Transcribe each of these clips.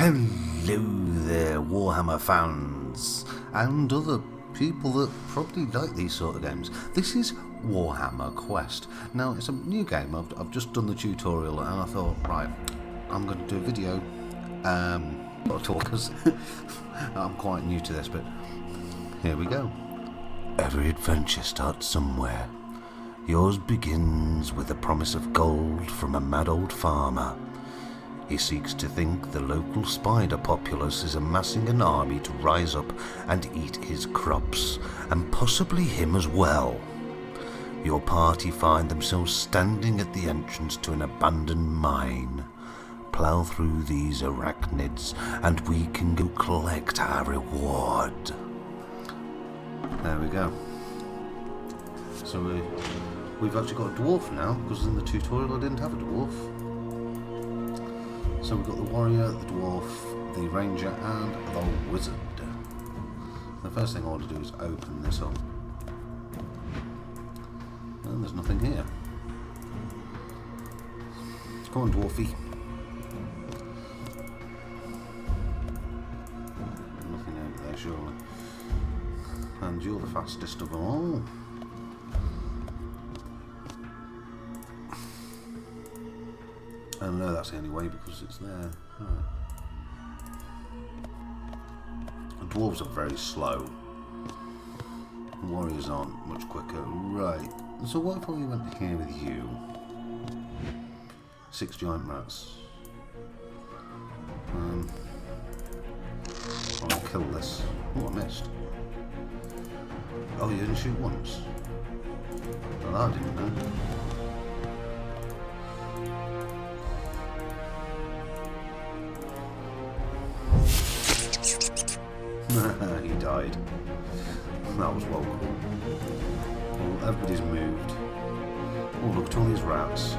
Hello there, Warhammer fans, and other people that probably like these sort of games. This is Warhammer Quest. Now, it's a new game. I've just done the tutorial, and I thought, right, I'm going to do a video. Not talkers. I'm quite new to this, but here we go. Every adventure starts somewhere. Yours begins with the promise of gold from a mad old farmer. He seeks to think the local spider populace is amassing an army to rise up and eat his crops, and possibly him as well. Your party find themselves standing at the entrance to an abandoned mine. Plough through these arachnids, and we can go collect our reward. There we go. So we've actually got a dwarf now, because in the tutorial I didn't have a dwarf. So we've got the warrior, the dwarf, the ranger, and the wizard. The first thing I want to do is open this up. And there's nothing here. Come on, dwarfy. Nothing over there, surely. And you're the fastest of them all. I know that's the only way because it's there. The dwarves are very slow. The warriors aren't much quicker. Right. So what if we went here with you? 6 giant rats. I'll kill this. Oh, I missed. Oh, you didn't shoot once? Well, I didn't know. He died. That was well cool. Well, everybody's moved. Oh, look at all these rats.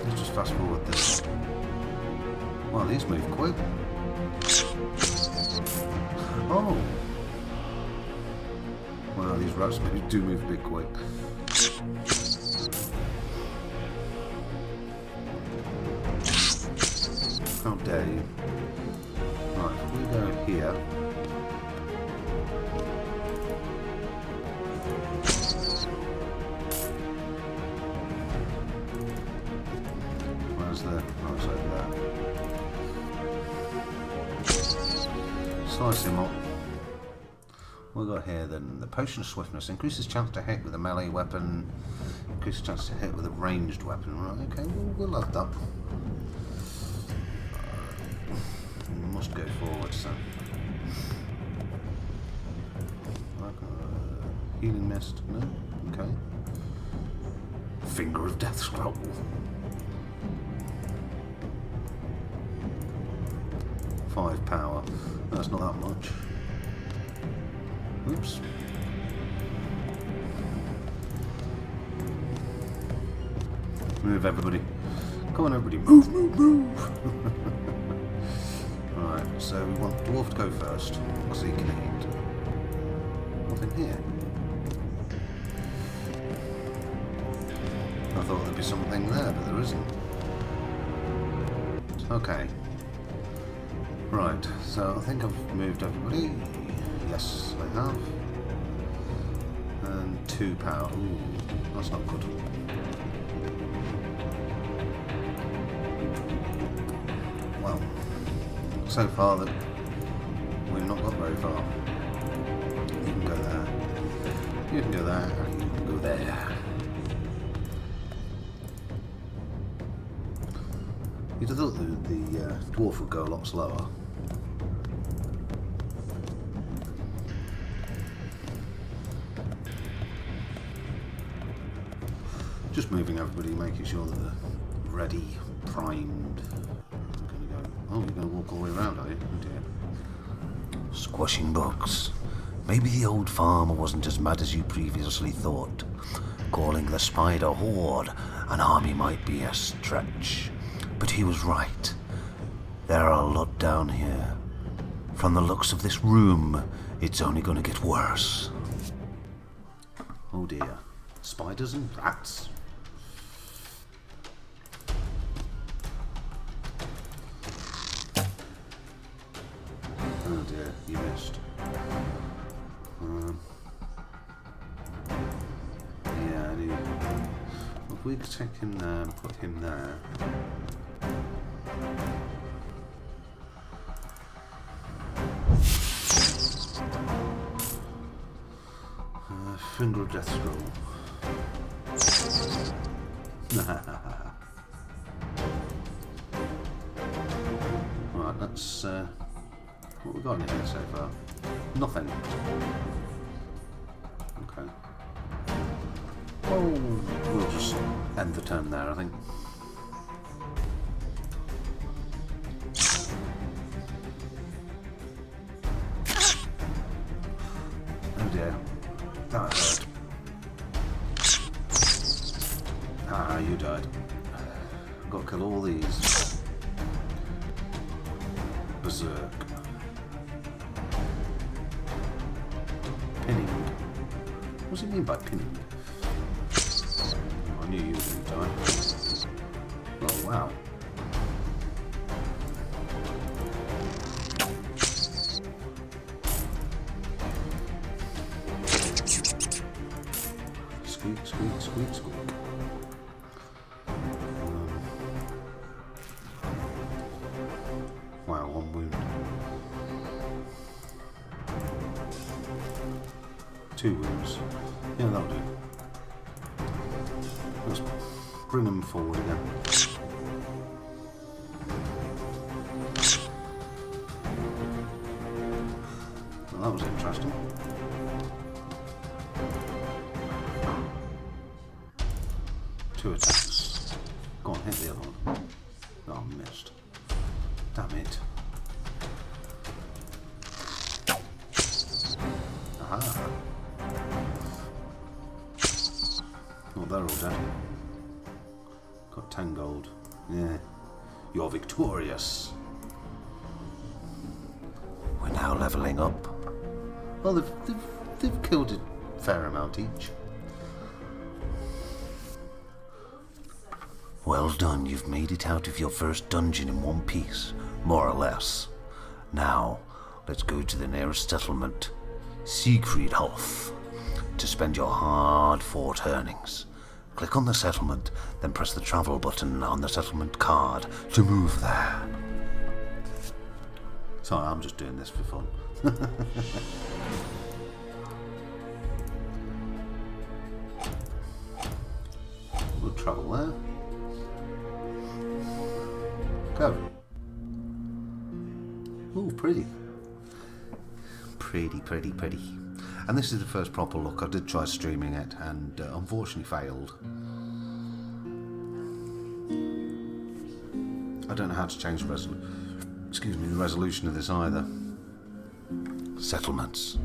Let's just fast forward this. Wow, these move quick. Oh! Wow, these rats maybe do move a bit quick. How dare you? Right, if we go here. Where's the... oh, it's over there. Slice him up. What we got here then? The potion of swiftness increases chance to hit with a melee weapon, increases chance to hit with a ranged weapon. Right, okay, we'll add that. Must go forward, so. Healing mist, no? Okay. Finger of Death Scroll. Five power. That's not that much. Oops. Move, everybody. Come on, everybody. Move, move, move. Right, so we want dwarf to go first, because he can eat. Nothing here. I thought there'd be something there, but there isn't. Okay. Right, so I think I've moved everybody. Yes, I have. And 2 power. Ooh, that's not good. Well, so far that we've not got very far. You can go there. You can go there. You can go there. You'd have thought the dwarf would go a lot slower. Just moving everybody, making sure that they're ready, primed. I'm gonna go. Oh, you're gonna walk all the way around, are you? Oh dear. Squashing bugs. Maybe the old farmer wasn't as mad as you previously thought. Calling the spider horde an army might be a stretch. But he was right. There are a lot down here. From the looks of this room, it's only gonna get worse. Oh dear. Spiders and rats. Oh dear, you missed. Yeah, I do. If we could take him there and put him there. Finger of Death Scroll. Right, that's what we got in here so far. Nothing. Okay. Oh, we'll just end the turn there, I think. Oh dear. That hurt. Ah, you died. I've got to kill all these. Berserk. Pinning. What does it mean by pinning? I knew you were going to die. Oh, wow. Squeak, squeak, squeak, squeak. Wow, one wound. 2 wounds. Yeah, that'll do. Let's bring them forward again. Well, that was interesting. Two attacks. Go on, hit the other one. Oh, missed. Damn it. Aha. Oh, they're all dead. Got 10 gold. Yeah. You're victorious. We're now levelling up. Well, they've killed a fair amount each. Well done, you've made it out of your first dungeon in one piece, more or less. Now, let's go to the nearest settlement, Siegfriedhof, to spend your hard-fought earnings. Click on the settlement, then press the travel button on the settlement card to move there. Sorry, I'm just doing this for fun. We'll travel there. Go. Oh, pretty. Pretty, pretty, pretty. And this is the first proper look. I did try streaming it and unfortunately failed. I don't know how to change the resolution of this either. Settlements.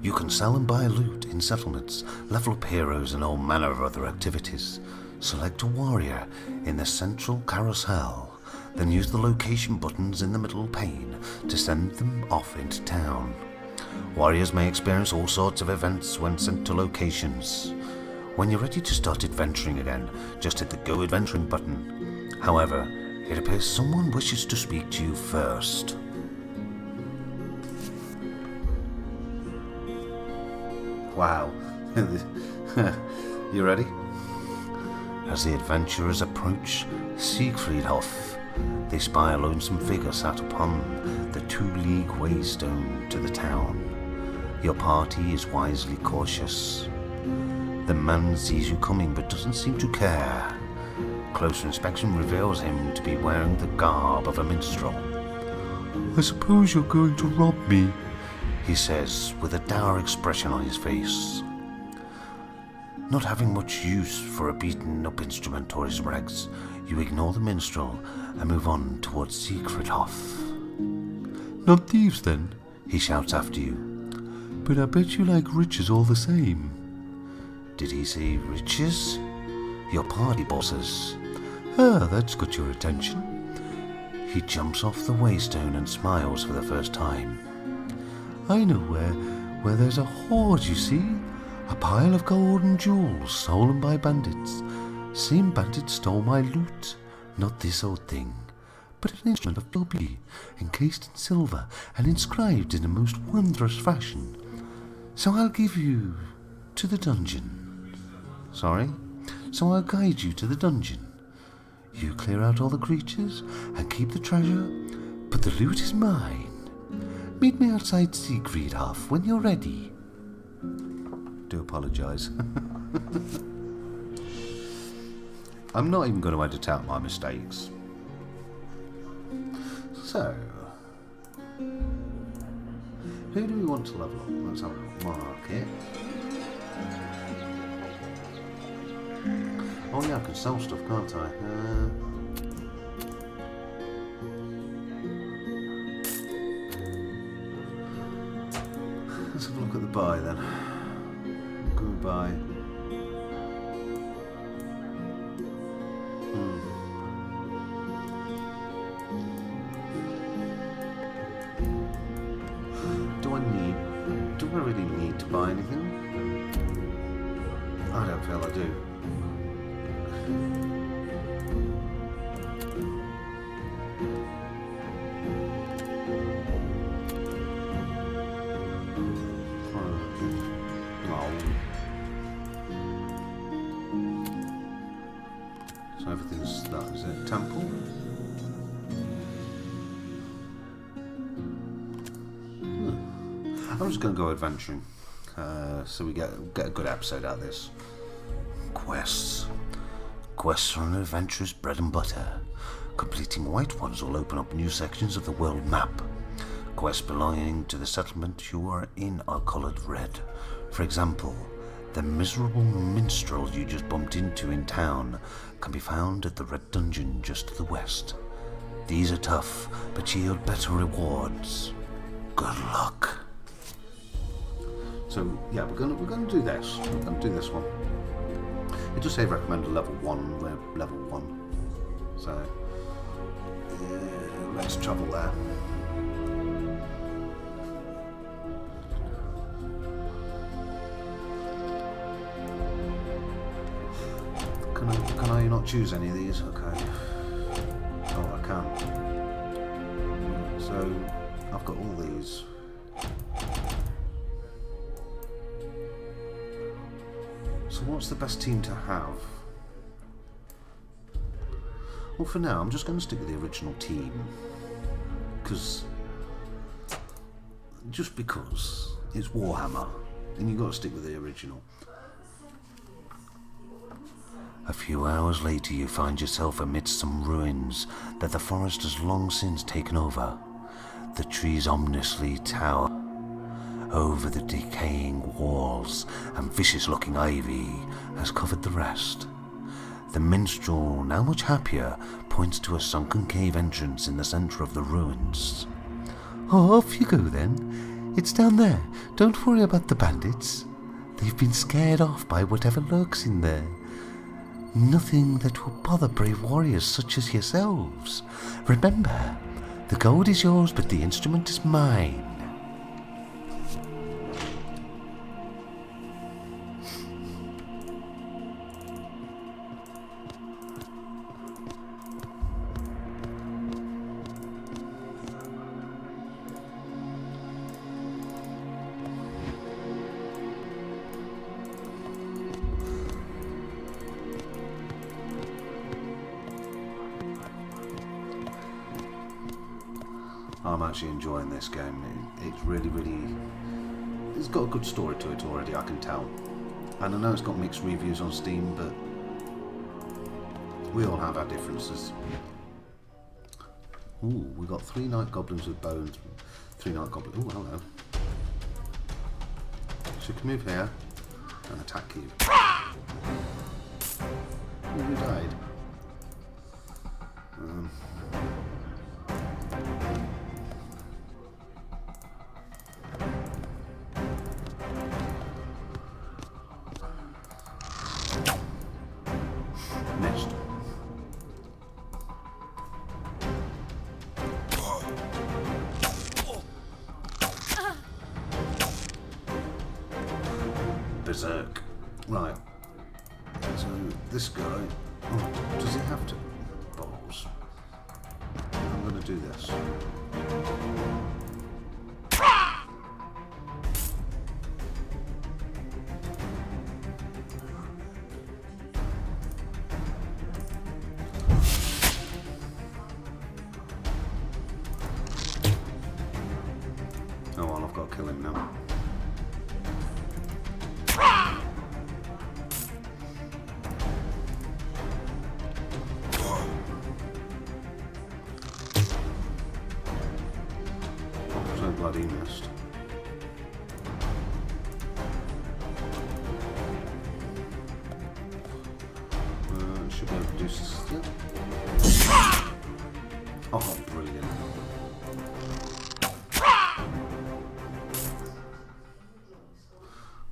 You can sell and buy loot in settlements, level up heroes and all manner of other activities. Select a warrior in the central carousel. Then use the location buttons in the middle pane to send them off into town. Warriors may experience all sorts of events when sent to locations. When you're ready to start adventuring again, just hit the Go Adventuring button. However, it appears someone wishes to speak to you first. Wow. You ready? As the adventurers approach Siegfriedhof, they spy a lonesome figure sat upon the 2-league waystone to the town. Your party is wisely cautious. The man sees you coming but doesn't seem to care. Closer inspection reveals him to be wearing the garb of a minstrel. I suppose you're going to rob me, he says with a dour expression on his face. Not having much use for a beaten-up instrument or his rags, you ignore the minstrel and move on towards Siegfriedhof. Not thieves, then? He shouts after you. But I bet you like riches all the same. Did he say riches? Your party bosses. Ah, that's got your attention. He jumps off the waystone and smiles for the first time. I know where there's a hoard, you see. A pile of gold and jewels stolen by bandits. Same bandits stole my loot, not this old thing. but an instrument of pure beauty, encased in silver and inscribed in a most wondrous fashion. So I'll give you to the dungeon. Sorry? So I'll guide you to the dungeon. You clear out all the creatures and keep the treasure, but the loot is mine. Meet me outside Siegfriedhof when you're ready. Do apologise. I'm not even going to edit out my mistakes. So, who do we want to level up? Let's have a mark here. Oh yeah, I can sell stuff, can't I? Let's have a look at the buy then. What can we buy? Do I really need to buy anything? I don't feel I do. So everything's that, is it? Temple? I'm just going to go adventuring, so we get a good episode out of this. Quests. Quests are an adventurer's bread and butter. Completing white ones will open up new sections of the world map. Quests belonging to the settlement you are in are coloured red. For example, the miserable minstrel you just bumped into in town can be found at the Red Dungeon just to the west. These are tough, but yield better rewards. Good luck. So yeah, we're gonna do this. We're gonna do this one. It does say recommend a level 1. We're level 1. So let's travel there. Can I not choose any of these? Okay. Oh, I can. So I've got all these. So what's the best team to have? Well, for now, I'm just going to stick with the original team. Just because it's Warhammer, and you've got to stick with the original. A few hours later, you find yourself amidst some ruins that the forest has long since taken over. The trees ominously tower over the decaying walls, and vicious-looking ivy has covered the rest. The minstrel, now much happier, points to a sunken cave entrance in the centre of the ruins. Oh, off you go then. It's down there. Don't worry about the bandits. They've been scared off by whatever lurks in there. Nothing that will bother brave warriors such as yourselves. Remember, the gold is yours, but the instrument is mine. I'm actually enjoying this game. It's really, it's got a good story to it already, I can tell. And I know it's got mixed reviews on Steam, but we all have our differences. Ooh, we got 3 night goblins with bones. 3 night goblins. Ooh, hello. So you can move here and attack you. Ooh, you died. Missed. Berserk. Right. So this guy. Oh, does he have to? Balls. let's do this. Oh well, I've got to kill him now. So bloody missed. Should be able to do still. Oh, brilliant.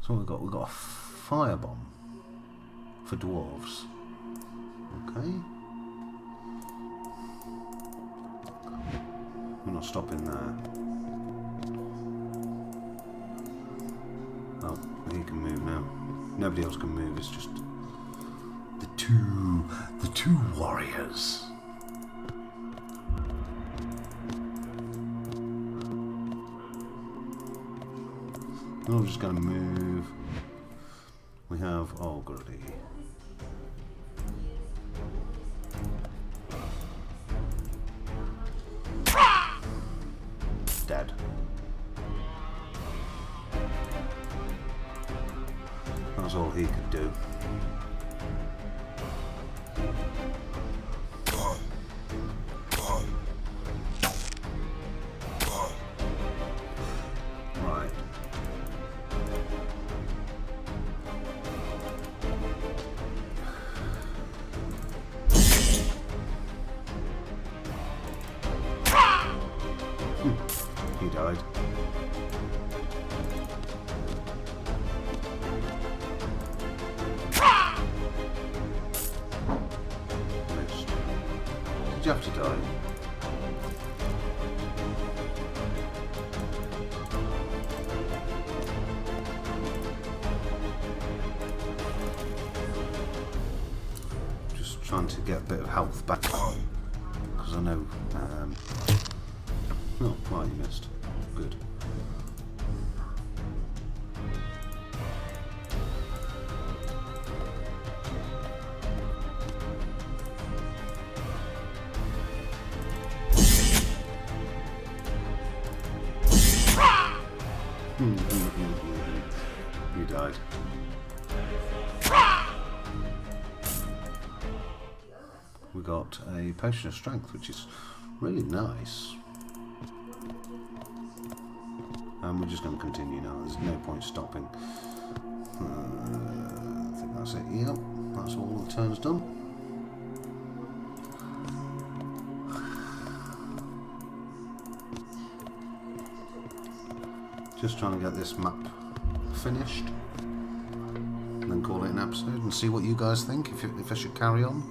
So we've got a firebomb for dwarves. Okay. We're not stopping there. Oh, he can move now. Nobody else can move, it's just the two warriors. Oh, we're just going to move. We have, oh goody. Dead. That's all he could do. Right. He died. Missed. Did you have to die? Just trying to get a bit of health back because I know. Oh, right, you missed. Good. You died. We got a potion of strength, which is really nice. And we're just going to continue now. There's no point stopping. I think that's it. Yep, that's all the turns done. Just trying to get this map finished, and then call it an episode and see what you guys think. If I should carry on.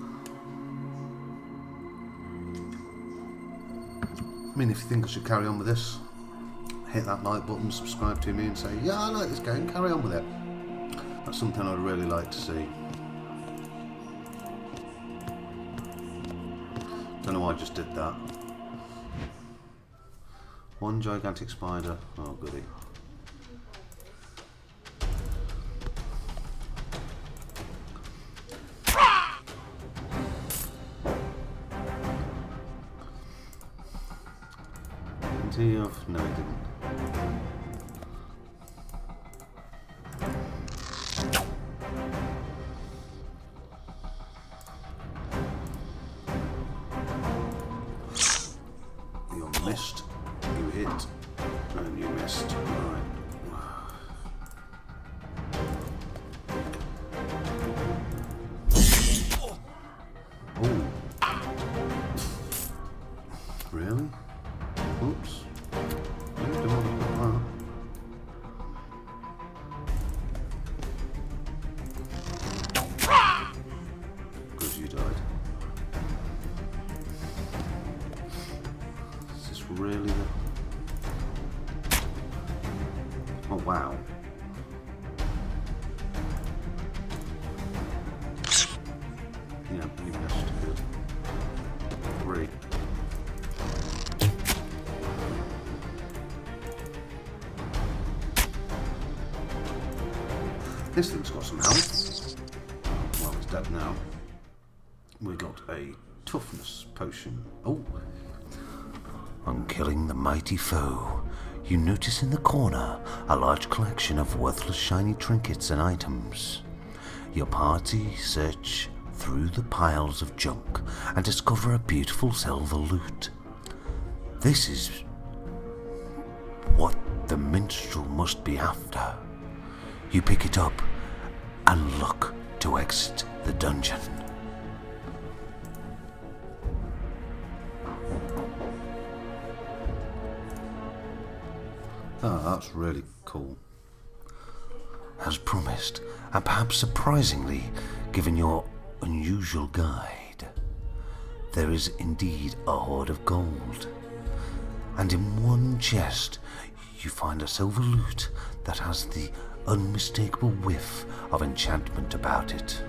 I mean, if you think I should carry on with this, hit that like button, subscribe to me and say, yeah, I like this game, carry on with it. That's something I'd really like to see. Don't know why I just did that. One gigantic spider. Oh, goody. Plenty of... No, he didn't. You missed, you hit, and you missed. Right. Oh. Really? Oops. This thing's got some health. Well, it's dead now. We got a toughness potion. Oh. On killing the mighty foe, you notice in the corner a large collection of worthless shiny trinkets and items. Your party search through the piles of junk and discover a beautiful silver loot. This is what the minstrel must be after. You pick it up and look to exit the dungeon. Oh, that's really cool. As promised, and perhaps surprisingly, given your unusual guide, there is indeed a hoard of gold. And in one chest, you find a silver loot that has the unmistakable whiff of enchantment about it.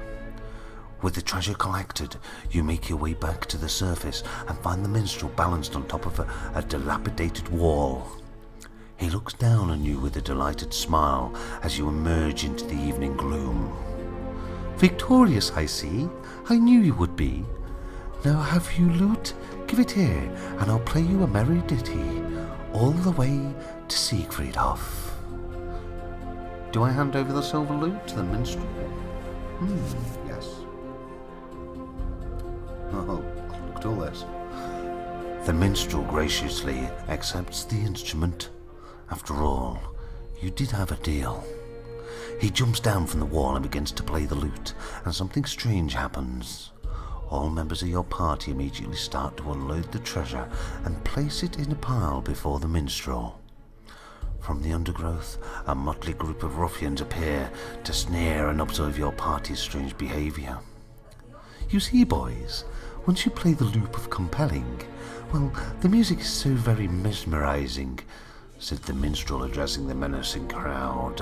With the treasure collected, you make your way back to the surface and find the minstrel balanced on top of a dilapidated wall. He looks down on you with a delighted smile as you emerge into the evening gloom. Victorious, I see. I knew you would be. Now have you loot? Give it here, and I'll play you a merry ditty, all the way to Siegfriedhof. Do I hand over the silver loot to the minstrel? Yes. Oh, look at all this. The minstrel graciously accepts the instrument. After all, you did have a deal. He jumps down from the wall and begins to play the lute, and something strange happens. All members of your party immediately start to unload the treasure and place it in a pile before the minstrel. From the undergrowth, a motley group of ruffians appear to sneer and observe your party's strange behaviour. You see, boys, once you play the loop of compelling, well, the music is so very mesmerising, said the minstrel, addressing the menacing crowd.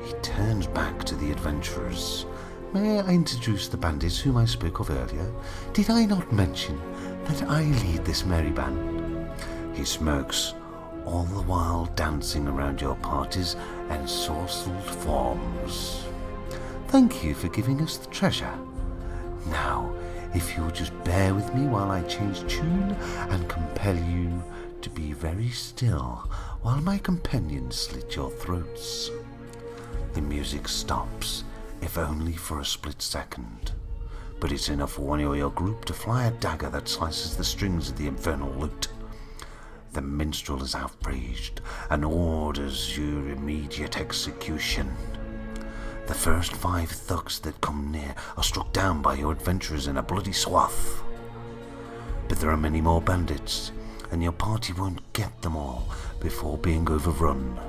He turns back to the adventurers. May I introduce the bandits whom I spoke of earlier? Did I not mention that I lead this merry band? He smirks, all the while dancing around your party's ensorcelled forms. Thank you for giving us the treasure. Now, if you will just bear with me while I change tune and compel you to be very still while my companions slit your throats. The music stops, if only for a split second, but it's enough for one of your group to fly a dagger that slices the strings of the infernal lute. The minstrel is outraged and orders your immediate execution. The first 5 thugs that come near are struck down by your adventurers in a bloody swath. But there are many more bandits, and your party won't get them all before being overrun.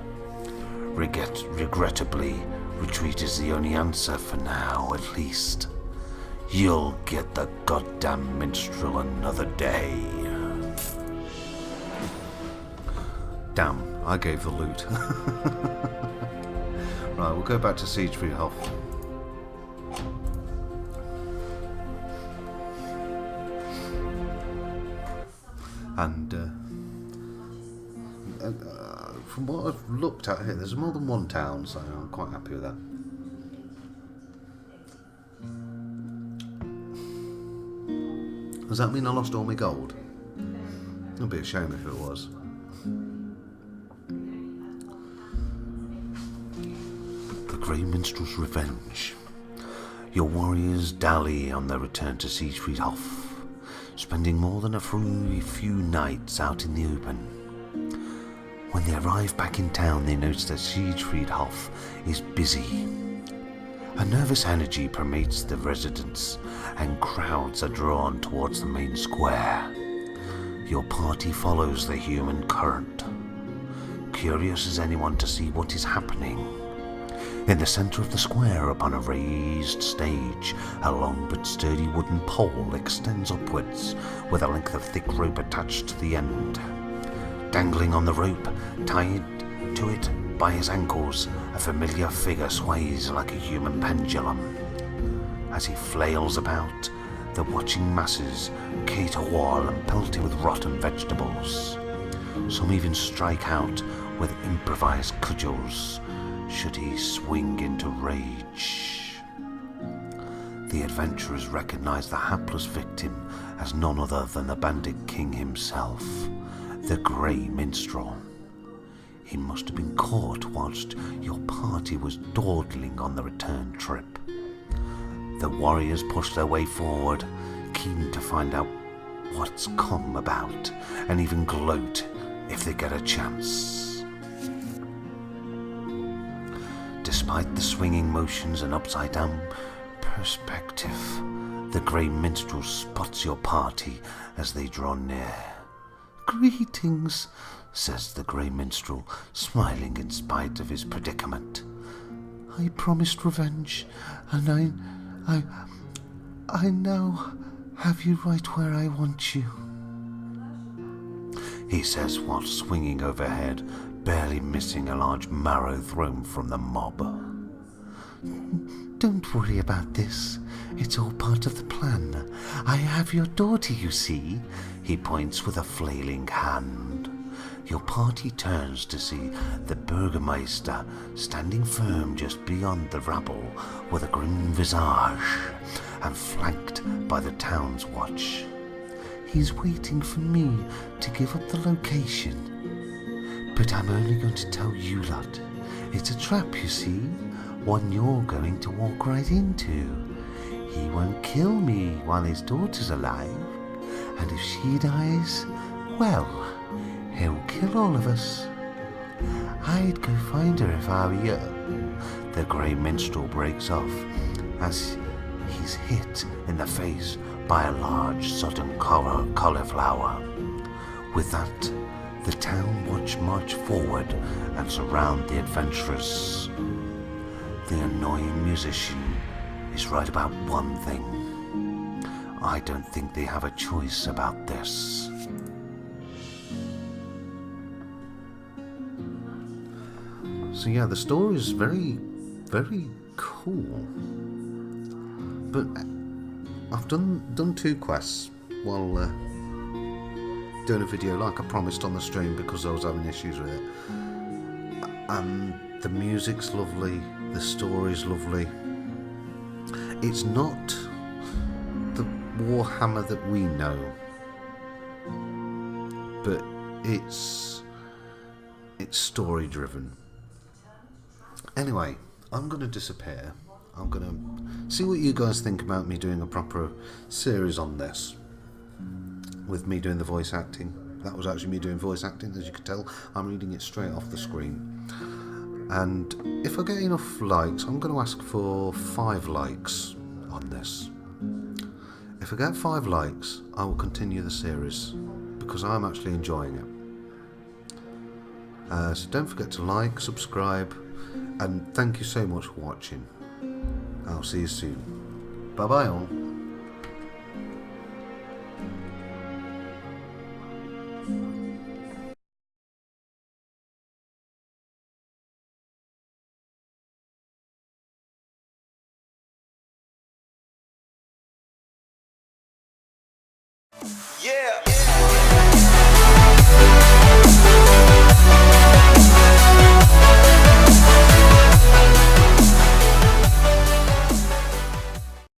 Regrettably, retreat is the only answer for now, at least. You'll get the goddamn minstrel another day. Damn, I gave the loot. Right, we'll go back to Siegfriedhof. And from what I've looked at here, there's more than one town, so I'm quite happy with that. Does that mean I lost all my gold? It'd be a shame if it was. The Grey Minstrel's Revenge. Your warriors dally on their return to Siegfriedhof, spending more than a few nights out in the open. When they arrive back in town, they notice that Siegfriedhof is busy. A nervous energy permeates the residents, and crowds are drawn towards the main square. Your party follows the human current, curious as anyone to see what is happening. In the centre of the square, upon a raised stage, a long but sturdy wooden pole extends upwards, with a length of thick rope attached to the end. Dangling on the rope, tied to it by his ankles, a familiar figure sways like a human pendulum. As he flails about, the watching masses caterwaul and pelt him with rotten vegetables. Some even strike out with improvised cudgels, should he swing into rage. The adventurers recognized the hapless victim as none other than the bandit king himself, the Grey Minstrel. He must have been caught whilst your party was dawdling on the return trip. The warriors push their way forward, keen to find out what's come about, and even gloat if they get a chance. Despite the swinging motions and upside-down perspective, the Grey Minstrel spots your party as they draw near. "Greetings," says the Grey Minstrel, smiling in spite of his predicament. "I promised revenge, and I now have you right where I want you," he says while swinging overhead, barely missing a large marrow thrown from the mob. "Don't worry about this. It's all part of the plan. I have your daughter, you see," he points with a flailing hand. Your party turns to see the Burgermeister standing firm just beyond the rabble with a grim visage and flanked by the town's watch. He's waiting for me to give up the location. But I'm only going to tell you lot. It's a trap, you see, one you're going to walk right into. He won't kill me while his daughter's alive, and if she dies, well, he'll kill all of us. I'd go find her if I were you." The Grey Minstrel breaks off as he's hit in the face by a large sudden cauliflower. With that, the town watch march forward and surround the adventurers. The annoying musician is right about one thing. I don't think they have a choice about this. So yeah, the story is very, very cool. But I've done 2 quests while doing a video like I promised on the stream because I was having issues with it. And the music's lovely, the story's lovely. It's not the Warhammer that we know, but it's story driven. Anyway, I'm going to disappear. I'm going to see what you guys think about me doing a proper series on this, with me doing the voice acting. That was actually me doing voice acting, as you can tell. I'm reading it straight off the screen. And if I get enough likes, I'm going to ask for 5 likes on this. If I get 5 likes, I will continue the series, because I'm actually enjoying it. So don't forget to like, subscribe, and thank you so much for watching. I'll see you soon. Bye bye all. Yeah.